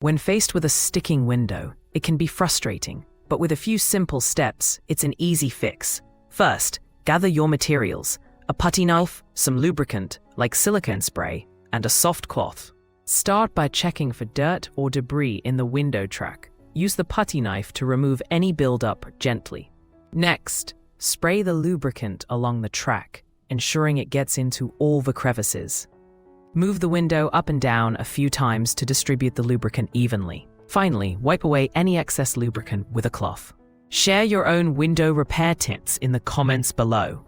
When faced with a sticking window, it can be frustrating, but with a few simple steps, it's an easy fix. First, gather your materials: a putty knife, some lubricant, like silicone spray, and a soft cloth. Start by checking for dirt or debris in the window track. Use the putty knife to remove any buildup gently. Next, spray the lubricant along the track, ensuring it gets into all the crevices. Move the window up and down a few times to distribute the lubricant evenly. Finally, wipe away any excess lubricant with a cloth. Share your own window repair tips in the comments below.